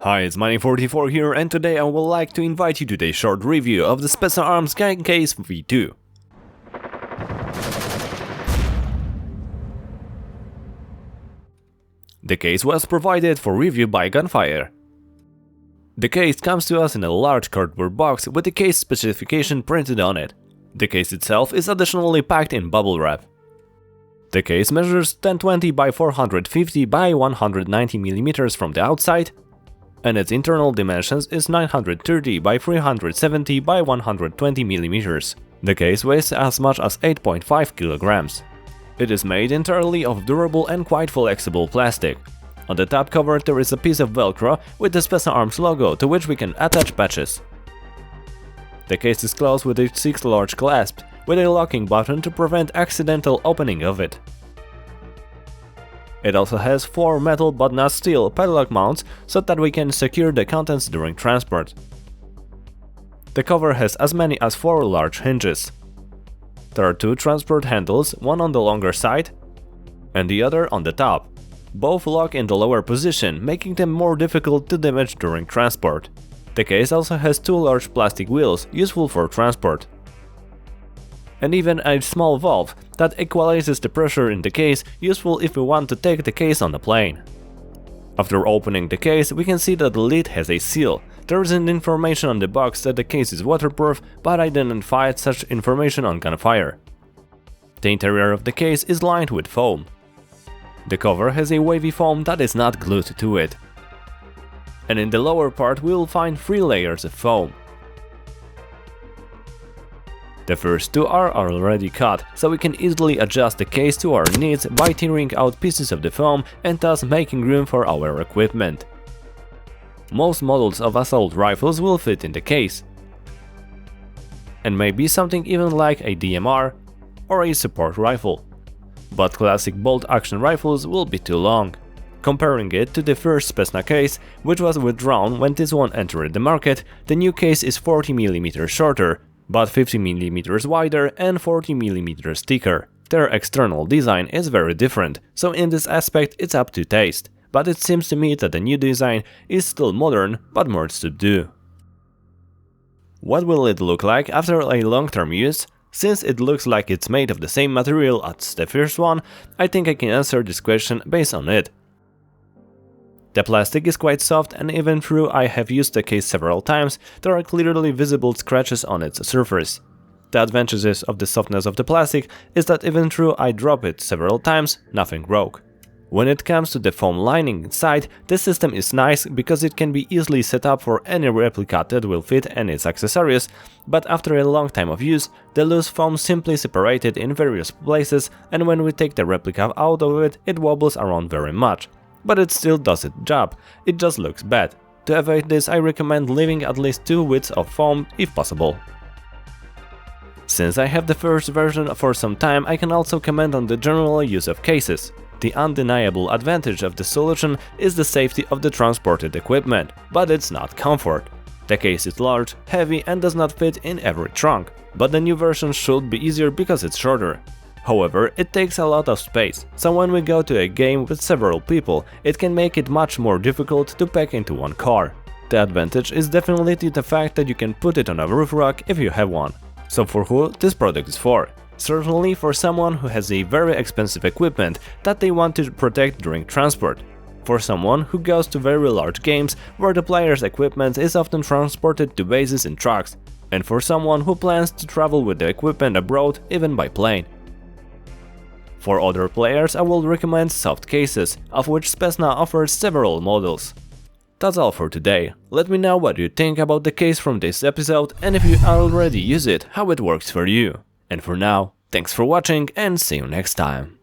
Hi, it's Money44 here, and today I would like to invite you to a short review of the Specna Arms Gun Case V2. The case was provided for review by Gunfire. The case comes to us in a large cardboard box with the case specification printed on it. The case itself is additionally packed in bubble wrap. The case measures 1020 by 450 by 190 mm from the outside, and its internal dimensions is 930 by 370 by 120 mm. The case weighs as much as 8.5 kg. It is made entirely of durable and quite flexible plastic. On the top cover there is a piece of velcro with the Specna Arms logo, to which we can attach patches. The case is closed with 6 large clasps, with a locking button to prevent accidental opening of it. It also has 4 metal but not steel padlock mounts so that we can secure the contents during transport. The cover has as many as 4 large hinges. There are 2 transport handles, one on the longer side and the other on the top. Both lock in the lower position, making them more difficult to damage during transport. The case also has 2 large plastic wheels, useful for transport, and even a small valve that equalizes the pressure in the case, useful if we want to take the case on the plane. After opening the case, we can see that the lid has a seal. There isn't information on the box that the case is waterproof, but I didn't find such information on Gunfire. The interior of the case is lined with foam. The cover has a wavy foam that is not glued to it. And in the lower part we will find 3 layers of foam. The first 2 are already cut, so we can easily adjust the case to our needs by tearing out pieces of the foam and thus making room for our equipment. Most models of assault rifles will fit in the case, and maybe something even like a DMR or a support rifle. But classic bolt-action rifles will be too long. Comparing it to the first Specna case, which was withdrawn when this one entered the market, the new case is 40 mm shorter, but 50 mm wider and 40 mm thicker. Their external design is very different, so in this aspect it's up to taste, but it seems to me that the new design is still modern but more subdued. What will it look like after a long-term use? Since it looks like it's made of the same material as the first one, I think I can answer this question based on it. The plastic is quite soft, and even though I have used the case several times, there are clearly visible scratches on its surface. The advantages of the softness of the plastic is that even though I drop it several times, nothing broke. When it comes to the foam lining inside, the system is nice because it can be easily set up for any replica that will fit and its accessories, but after a long time of use, the loose foam simply separated in various places, and when we take the replica out of it, it wobbles around very much. But it still does its job, it just looks bad. To avoid this, I recommend leaving at least 2 widths of foam if possible. Since I have the first version for some time, I can also comment on the general use of cases. The undeniable advantage of the solution is the safety of the transported equipment, but it's not comfort. The case is large, heavy and does not fit in every trunk, but the new version should be easier because it's shorter. However, it takes a lot of space, so when we go to a game with several people, it can make it much more difficult to pack into one car. The advantage is definitely the fact that you can put it on a roof rack if you have one. So for who this product is for? Certainly for someone who has a very expensive equipment that they want to protect during transport. For someone who goes to very large games where the player's equipment is often transported to bases in trucks. And for someone who plans to travel with the equipment abroad, even by plane. For other players, I will recommend soft cases, of which Specna offers several models. That's all for today. Let me know what you think about the case from this episode, and if you already use it, how it works for you. And for now, thanks for watching and see you next time.